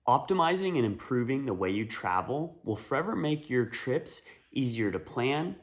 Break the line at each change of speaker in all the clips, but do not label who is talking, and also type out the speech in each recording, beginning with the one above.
Optimizing and improving the way you travel will forever make your trips easier to plan,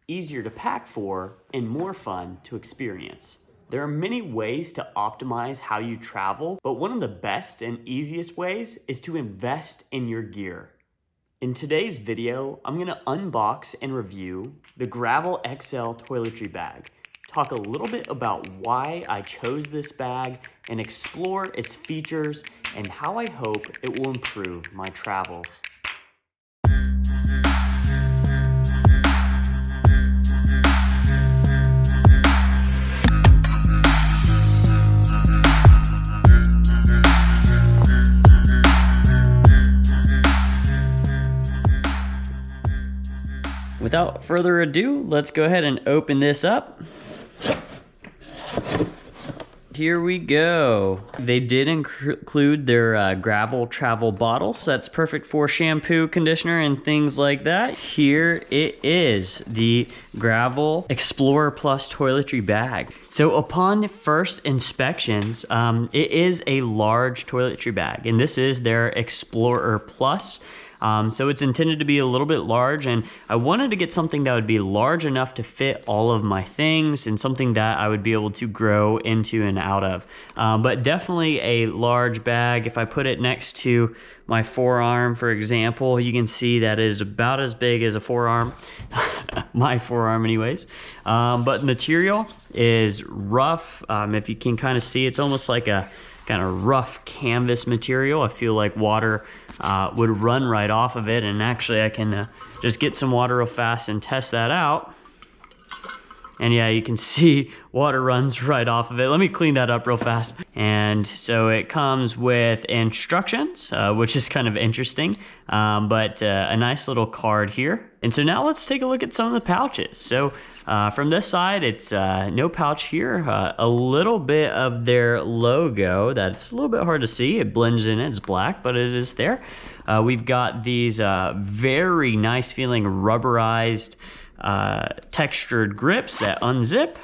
easier to pack for, and more fun to experience. There are many ways to optimize how you travel, but one of the best and easiest ways is to invest in your gear. In today's video, I'm going to unbox and review the Gravel XL Toiletry Bag, talk a little bit about why I chose this bag, and explore its features and how I hope it will improve my travels. Without further ado, let's go ahead and open this up. Here we go. They did include their gravel travel bottles. So that's perfect for shampoo, conditioner, and things like that. Here it is, the Gravel Explorer Plus Toiletry Bag. So upon first inspections, it is a large toiletry bag, and this is their Explorer Plus. So it's intended to be a little bit large, and I wanted to get something that would be large enough to fit all of my things and something that I would be able to grow into and out of. But definitely a large bag. If I put it next to my forearm, for example, you can see that it is about as big as a forearm, my forearm anyways. But the material is rough. If you can kind of see, it's almost like a kind of rough canvas material. I feel like water would run right off of it, and actually I can just get some water real fast and test that out. And yeah, you can see water runs right off of it. Let me clean that up real fast. And so it comes with instructions, which is kind of interesting, but a nice little card here. And so now let's take a look at some of the pouches. So from this side, it's no pouch here. A little bit of their logo that's a little bit hard to see. It blends in, it's black, but it is there. We've got these very nice feeling rubberized textured grips that unzip.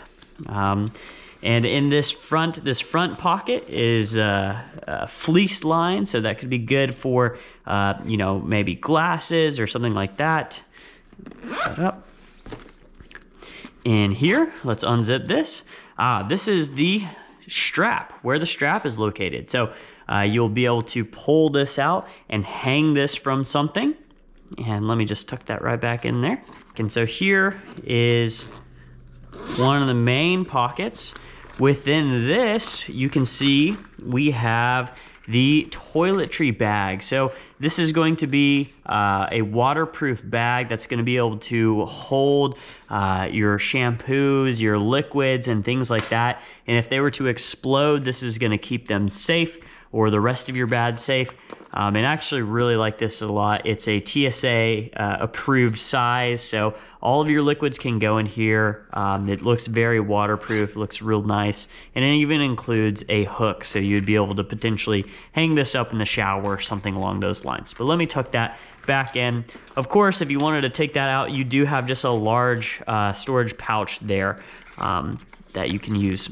And in this front pocket is fleece line, so that could be good for you know, maybe glasses or something like that. Put that up. In here, let's unzip this. This is the strap, where the strap is located. So you'll be able to pull this out and hang this from something. And let me just tuck that right back in there. And so here is one of the main pockets. Within this, you can see we have the toiletry bag. So this is going to be a waterproof bag that's going to be able to hold your shampoos, your liquids, and things like that. And if they were to explode, this is going to keep them safe, or the rest of your bag safe. And I actually really like this a lot. It's a TSA approved size, so all of your liquids can go in here. It looks very waterproof, looks real nice, and it even includes a hook, so you'd be able to potentially hang this up in the shower or something along those lines. But let me tuck that back in. Of course, if you wanted to take that out, you do have just a large storage pouch there that you can use.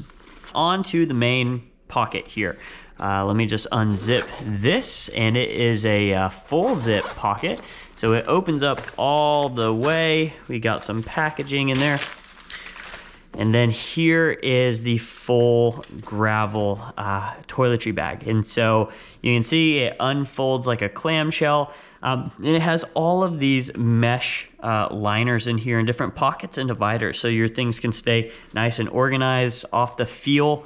On to the main pocket here. Let me just unzip this, and it is a full zip pocket. So it opens up all the way. We got some packaging in there. And then here is the full Gravel toiletry bag. And so you can see it unfolds like a clamshell. And it has all of these mesh liners in here in different pockets and dividers, so your things can stay nice and organized off the feel.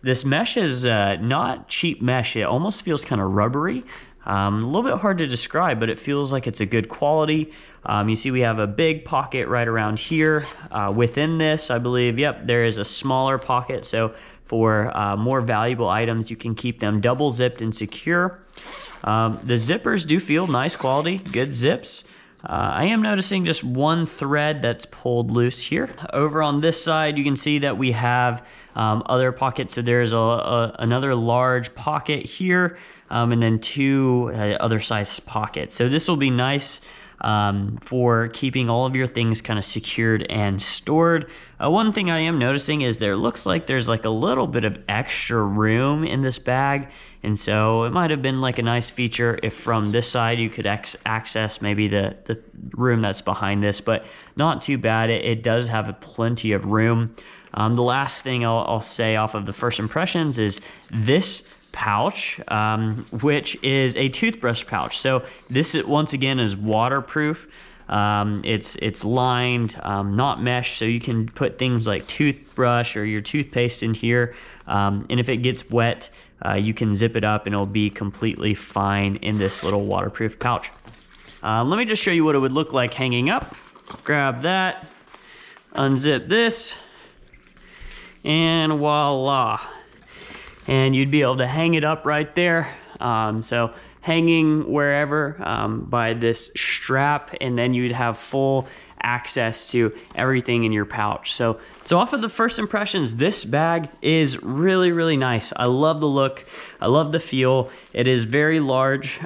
This mesh is not cheap mesh. It almost feels kind of rubbery. A little bit hard to describe, but it feels like it's a good quality. You see we have a big pocket right around here. Within this, I believe, yep, there is a smaller pocket. So for more valuable items, you can keep them double zipped and secure. The zippers do feel nice quality, good zips. I am noticing just one thread that's pulled loose here. Over on this side, you can see that we have other pockets. So there's another large pocket here, and then two other size pockets. So this will be nice for keeping all of your things kind of secured and stored. One thing I am noticing is there looks like there's like a little bit of extra room in this bag, and so it might have been like a nice feature if from this side you could access maybe the room that's behind this, but not too bad. It does have plenty of room. The last thing I'll say off of the first impressions is this pouch, which is a toothbrush pouch. So this once again is waterproof. It's lined, not mesh, so you can put things like toothbrush or your toothpaste in here, and if it gets wet, you can zip it up and it'll be completely fine in this little waterproof pouch. Let me just show you what it would look like hanging up. Grab that, unzip this, and voila. And you'd be able to hang it up right there. So hanging wherever by this strap, and then you'd have full access to everything in your pouch. So off of the first impressions, this bag is really, really nice. I love the look. I love the feel. It is very large.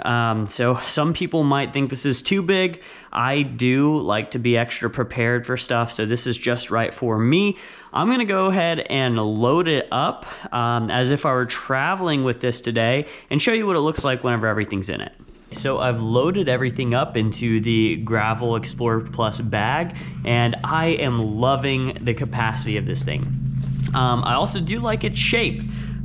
So some people might think this is too big. I do like to be extra prepared for stuff, so this is just right for me. I'm gonna go ahead and load it up as if I were traveling with this today and show you what it looks like whenever everything's in it. So I've loaded everything up into the Gravel Explorer Plus bag, and I am loving the capacity of this thing. I also do like its shape.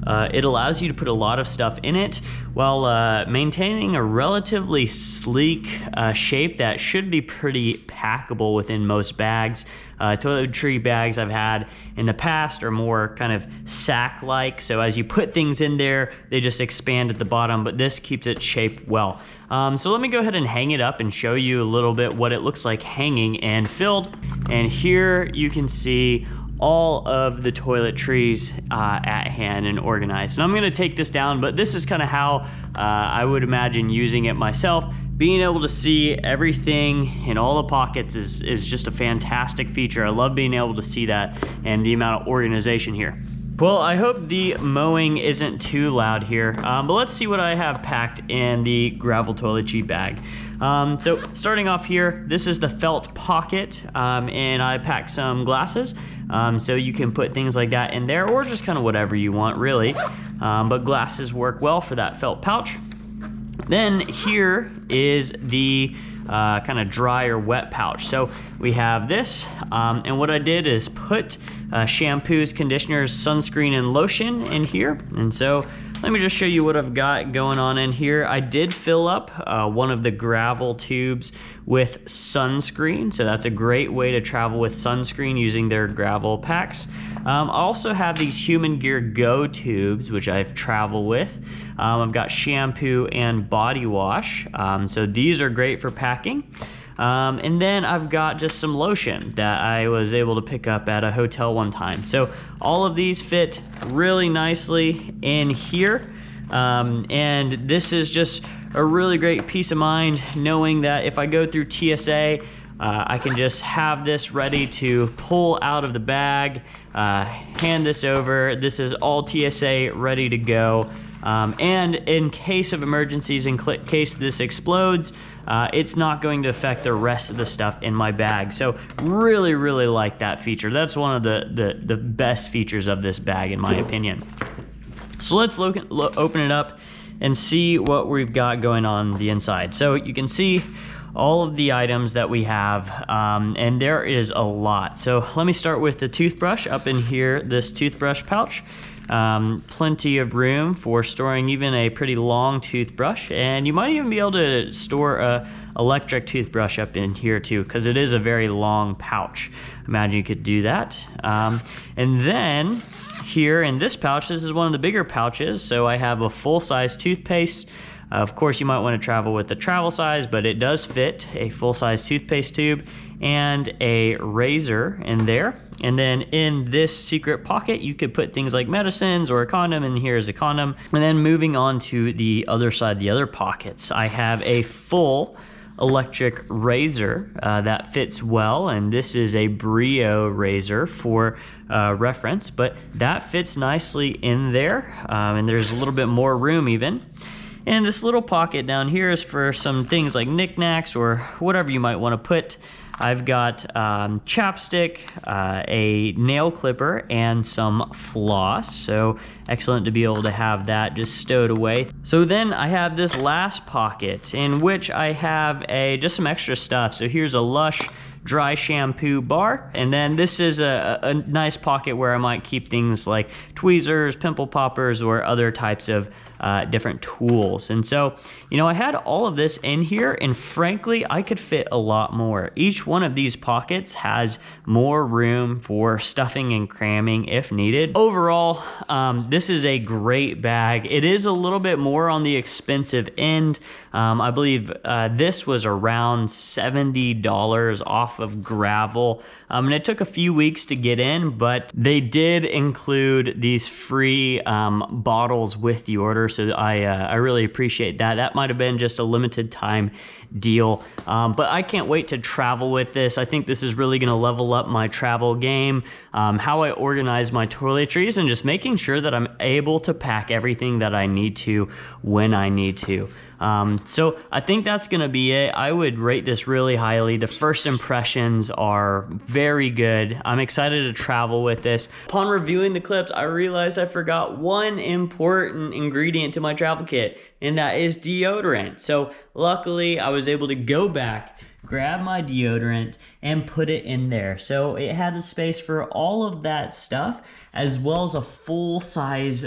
It allows you to put a lot of stuff in it while maintaining a relatively sleek shape that should be pretty packable within most bags. Toiletry bags I've had in the past are more kind of sack-like, so as you put things in there, they just expand at the bottom, but this keeps it shaped well. So let me go ahead and hang it up and show you a little bit what it looks like hanging and filled. And here you can see all of the toiletries at hand and organized. And I'm gonna take this down, but this is kind of how I would imagine using it myself. Being able to see everything in all the pockets is just a fantastic feature. I love being able to see that and the amount of organization here. Well, I hope the mowing isn't too loud here, but let's see what I have packed in the Gravel Toiletry bag. So starting off here, this is the felt pocket, and I packed some glasses, so you can put things like that in there, or just kind of whatever you want, really. But glasses work well for that felt pouch. Then here is the kind of dry or wet pouch. So we have this, and what I did is put shampoos, conditioners, sunscreen, and lotion in here. And so let me just show you what I've got going on in here. I did fill up one of the Gravel tubes with sunscreen, so that's a great way to travel with sunscreen using their Gravel packs. I also have these Human Gear Go tubes, which I've traveled with. I've got shampoo and body wash, so these are great for packing. And then I've got just some lotion that I was able to pick up at a hotel one time. So all of these fit really nicely in here. And this is just a really great peace of mind knowing that if I go through TSA, I can just have this ready to pull out of the bag, hand this over. This is all TSA ready to go. And in case of emergencies, in case this explodes, it's not going to affect the rest of the stuff in my bag. So really, really like that feature. That's one of the best features of this bag, in my opinion. So let's open it up and see what we've got going on the inside. So you can see all of the items that we have, and there is a lot. So let me start with the toothbrush up in here, this toothbrush pouch. Plenty of room for storing even a pretty long toothbrush, and you might even be able to store a electric toothbrush up in here too, because it is a very long pouch. Imagine you could do that. And then here in this pouch, this is one of the bigger pouches, so I have a full-size toothpaste. Of course, you might want to travel with the travel size, but it does fit a full-size toothpaste tube and a razor in there. And then in this secret pocket, you could put things like medicines or a condom, and here's a condom. And then moving on to the other side, the other pockets, I have a full electric razor that fits well, and this is a Brio razor for reference, but that fits nicely in there, and there's a little bit more room even. And this little pocket down here is for some things like knickknacks or whatever you might want to put. I've got chapstick, a nail clipper, and some floss. So excellent to be able to have that just stowed away. So then I have this last pocket in which I have just some extra stuff. So here's a Lush dry shampoo bar, and then this is a nice pocket where I might keep things like tweezers, pimple poppers, or other types of different tools. And so, you know, I had all of this in here, and frankly, I could fit a lot more. Each one of these pockets has more room for stuffing and cramming if needed. Overall, this is a great bag. It is a little bit more on the expensive end. I believe this was around $70 off of Gravel, and it took a few weeks to get in, but they did include these free bottles with the order, so I really appreciate that. That might have been just a limited time deal, but I can't wait to travel with this. I think this is really going to level up my travel game, how I organize my toiletries, and just making sure that I'm able to pack everything that I need to when I need to. So I think that's going to be it. I would rate this really highly. The first impressions are very good. I'm excited to travel with this. Upon reviewing the clips, I realized I forgot one important ingredient to my travel kit, and that is deodorant. So luckily I was able to go back, grab my deodorant, and put it in there. So it had the space for all of that stuff, as well as a full-size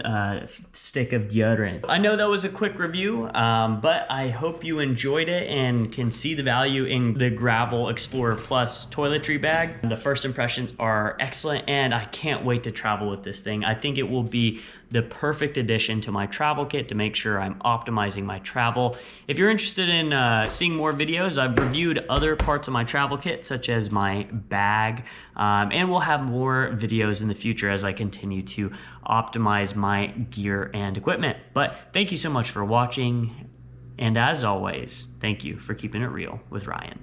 stick of deodorant. I know that was a quick review, but I hope you enjoyed it and can see the value in the Gravel Explorer Plus toiletry bag. The first impressions are excellent, and I can't wait to travel with this thing. I think it will be the perfect addition to my travel kit to make sure I'm optimizing my travel. If you're interested in seeing more videos, I've reviewed other parts of my travel kit, such as my bag, and we'll have more videos in the future as I continue to optimize my gear and equipment. But thank you so much for watching, and as always, thank you for keeping it real with Ryan.